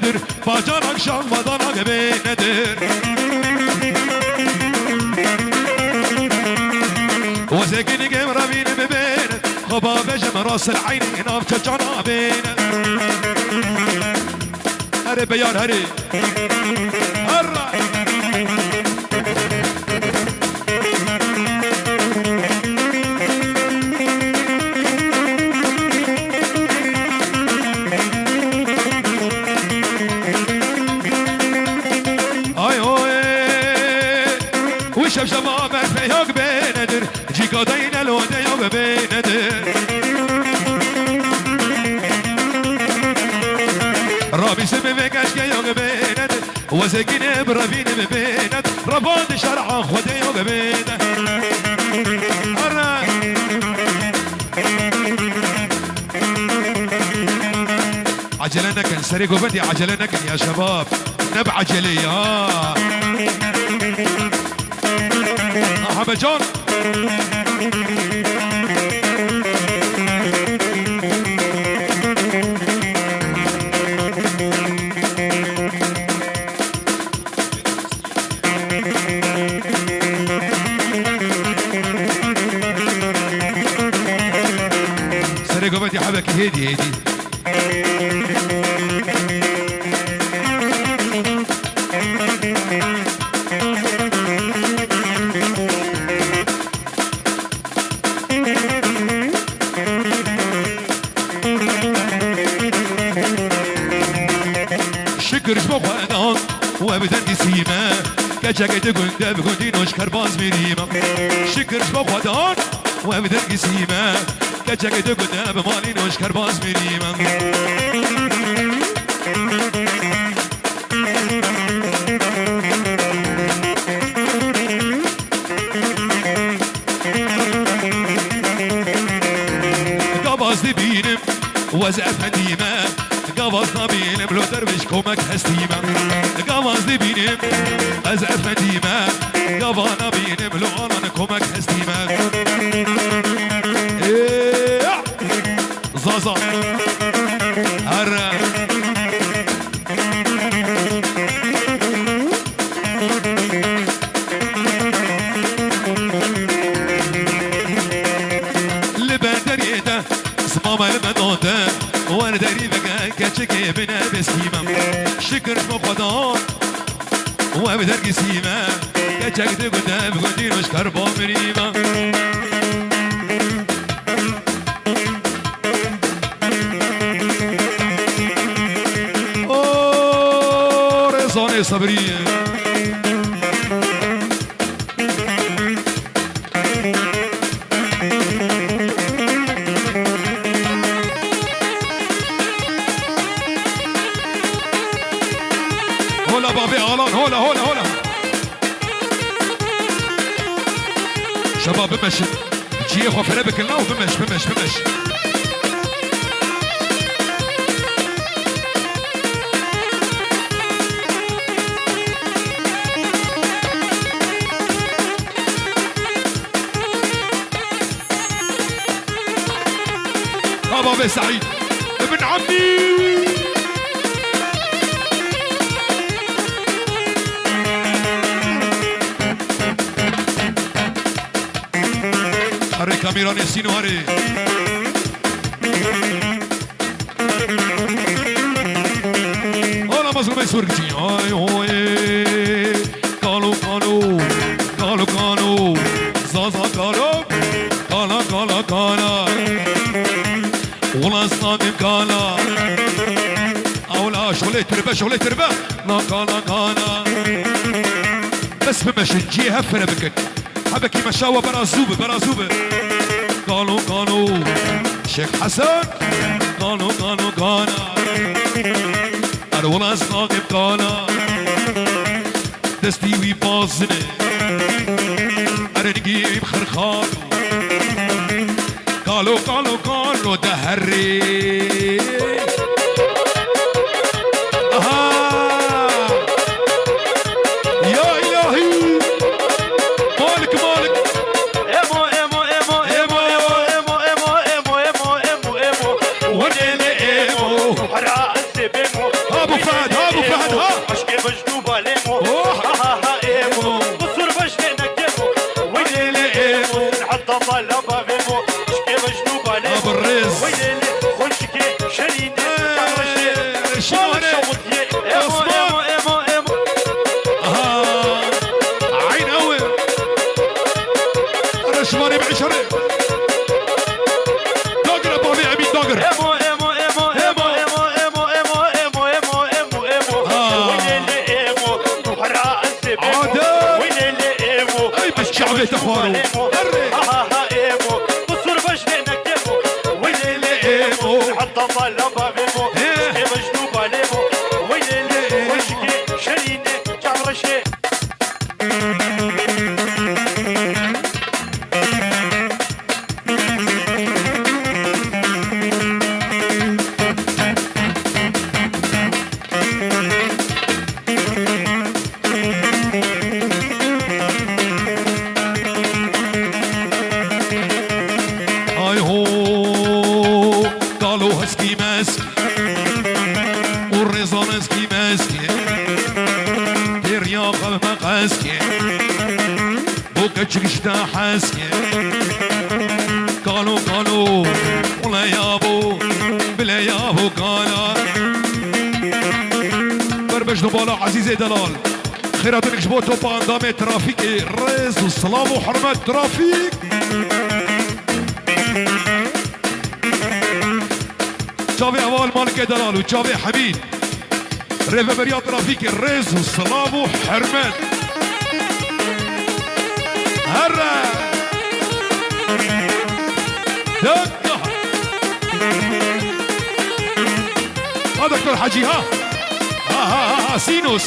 nedir bacanak şalmadan gibi nedir وزكني قمرة بين بين خباب جم راس العين نافت جنابين هري بيار هري هرا وشب شبابك فيوك بيندر جيكو دين الودي يوك بيندر رابي سبي بكاش يوك بيندر وزكين برابين بيندر ربان شرع خودي يوك بيندر عجلنا كن سريق وبدي عجلنا كن يا شباب نبعجلي مرحبا جون سرقوا بدي حبك هيدي شكر شبوخانان وابدن سيما كجاكيت كنت بكنتي نشكر باز مريما شكر شبوخانان وابدن سيما كجاكيت كنت بمالي نشكر باز مريما قباز بينم وزعف ديما قواز بينم لو دربش كومك هستيما قواز بينم ازعف ديما قوانا بينم لو انا كومك هستيما زازا هرا لبندريته صمام المدوده وانا داري بقى كاتشكي بنا بسيمة شكر مقدار وابدر قسيمة كاتشك قدام قدين وشكر بومريمة اوه رزاني صبرية هولا بابي غلان هولا شباب بمش جي خو فربك لنا وبمش بابي سعيد ابن عمي هري كاميران يسينو هري هلا مظلوم يسورك جي هاي هوي قالو زازا قالو ولا صادم قالا اولا شغلي تربه لا قالا بس بمشي جيها فربكك حبكي مشاوى برازوبة قالوا شيخ حسن قالوا انا ولا صاحب قالا دستي ويبازني انا نجيب خرخانو قالوا دهري يا إلهي مالك ونيني ابو فهد شنوانه عثمان عين قوي رشواني بعشره داقر ابو ابي عميد داقر شعبي تخوارو بصور باش نكتبو ويلي حتى طلبها بيمو مجنوبة ليمو ويلي وشكي شريني جعر شي شتا حاسكي قالوا ولا يابو بلا يابو قالا بربش دوبالا عزيزي دلال خيراتك جبوتو باندامي ترافيكي ريز والسلام وحرمة ترافيك جابي اول مالك دلال وجابي حميد ريفا بريا ترافيكي ريز والسلام وحرمة هرا دقة دكتور حجي ها سينو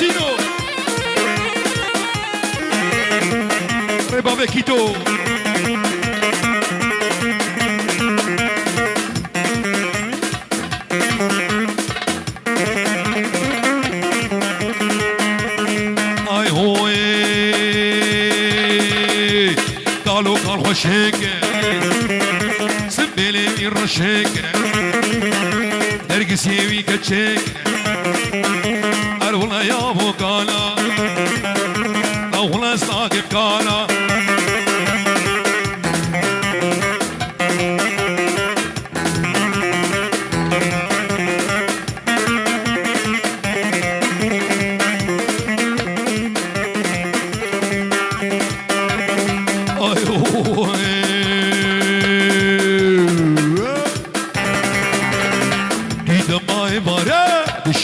ريبا بكيتو اي هوي قالوا قال خوشيك سبيلي يرشيك درقس يوي كتشيك والله يا ابو قالا والله صاحب قالا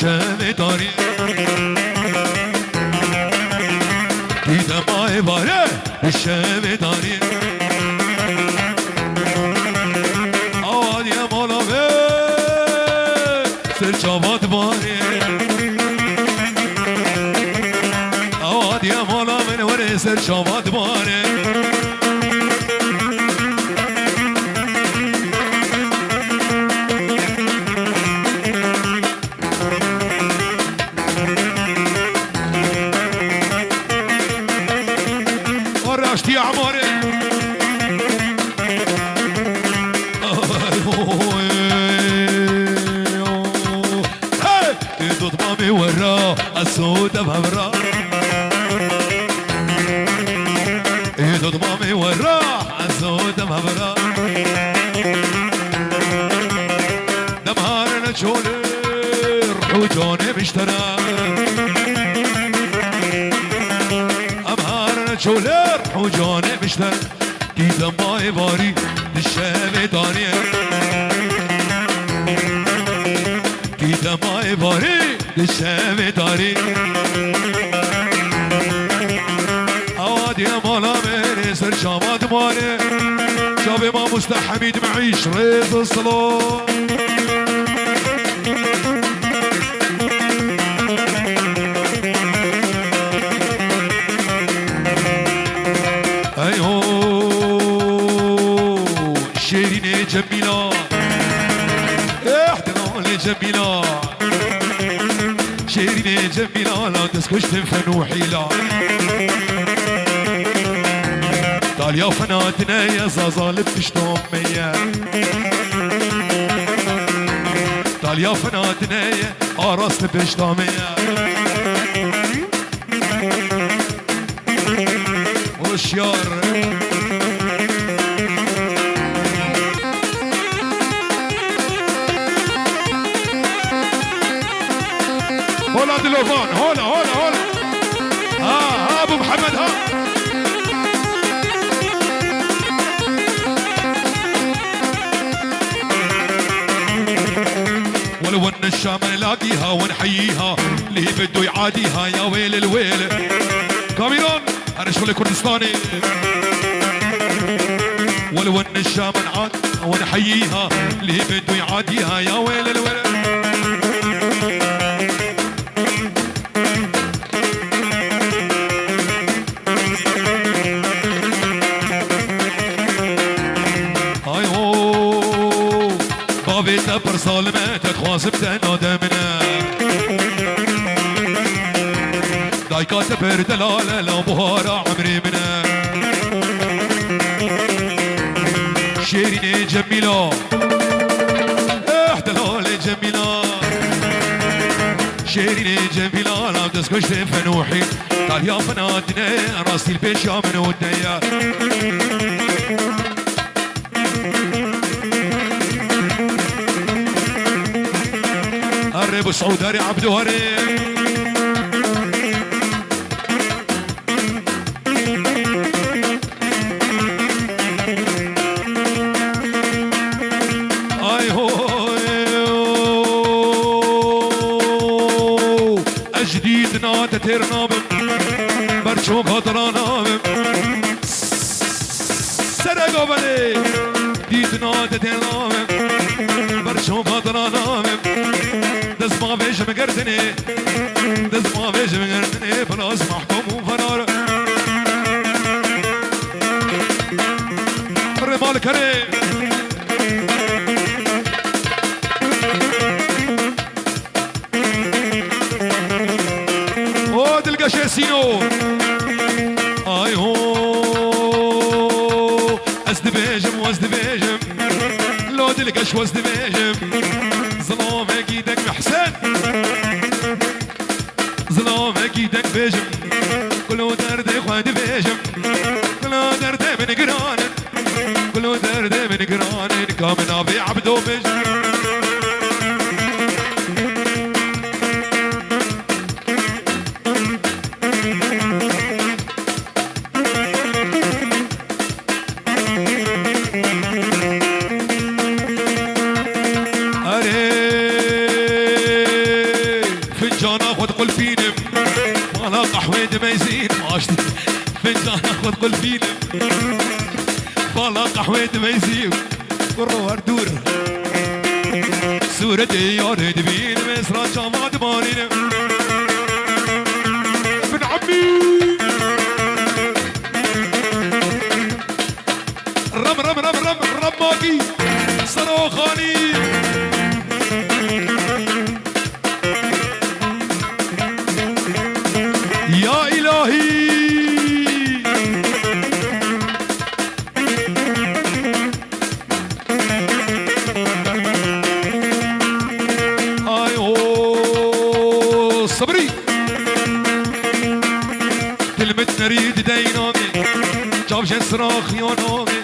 شامي داري دیدم مای باره شامي داري آواد یه مالا به سرچاوات باره آواد یه مالا من وره سرچاوات باره اشتي عماري ضد مامي ورا السودة بهبرا ضد مامي ورا السودة بهبرا دمهارنا شولر وجوني بيشترى شولر وجانه بشتر دیدم مای باری دشمه دانیه دیدم مای باری دشمه داری اوادی مالا من سر شامات مانه شاب ما مستحمید معیش ريز الصلاة شيرين جميلة احتضان جميلة شيرين جميلة لا تسكش تنفن وحيلة قال يا فناتنا يا زازا لبشتهم مية قال يا فناتنا يا أراس لبشتهم مية وشيار هولا دلوفان هولا هولا هولا ها ابو محمد ها ولو ان الشام نلاقيها ونحييها اللي بده يعاديها يا ويل الويل كاميرون انا شغل كردستاني ولو ان الشام نعاد ونحييها اللي بده يعاديها يا ويل الويل تبر ظالمتك خواسبت نادمنا دايكا تبر دلالة لو بهارة عمري منا شيريني جميلة دلالة جميلة شيريني جميلة لو تسكش فنوحي قال يا فنادنا راسي البيش يا من وديا ابو سعود هري عبدو هري اي هو اجديد نات ترنام برشو خطرانام سرقوا بلي ديد نات ترنام برشو خطرانام دز ما فيش مقردني دز ما فيش مقردني بلاس محكوم وفرار الرمال كريم او تلقى شاسينو اي هو ازدباجم وازدباجم لو تلقاش وازدباجم ظلام اكيدك محسن ظلام اكيدك بيجم كله درد خواد بيجم كله درد من قران كله درد من قران كامل ابي عبدو بيجم قحوة ميزين ماشتي فنجان اخذ قل فينا فالا قحوة ميزين قرو هردور سورتي يارد بين مصر شامات بارين بن عمي رم رم رم رم رماكي صاروخاني يا إلهي أيوه صبري كلمة نريد دينامي جابشن صراخ يا نامي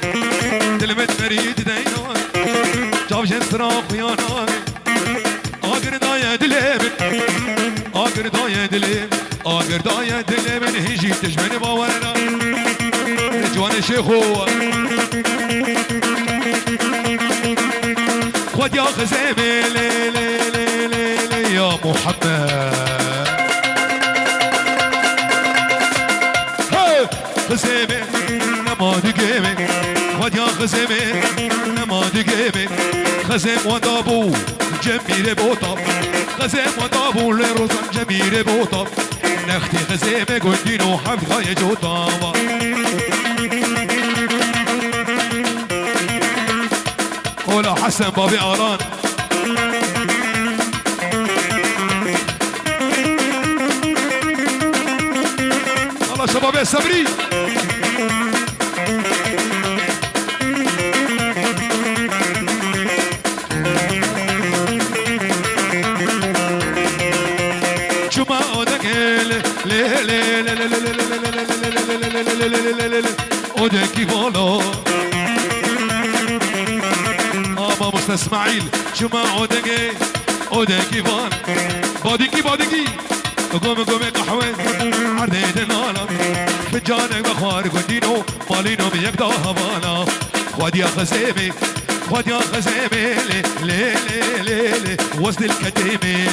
كلمة نريد دينامي جابشن صراخ يا نامي آخر داية دليمن آخر داية دليمن آخر داية دليمن هيجي تجمن باورنا رجوان شيخو خد يا خزيمي لي لي لي لي لي يا محمد خزيمي نما دقيمي خد يا خزيمي نما دقيمي خزيم ودابو جميل بوطب خزيم ودابو لروزن جميل بوطب نختي خزيمي قدينو حفظها يجو طابا ولا حسن بابي عران الله شباب يا صبري ودكي فولو أما مستسمعيل جماعة ودكي وداكي فان باديكي باديكي قوم قوم قحوة عرديد النالا فجانك بخوار قدينو مالينو بيك دا هوانا خود يا خزيمي خود يا خزيمي لي لي لي لي وسط الكتيمي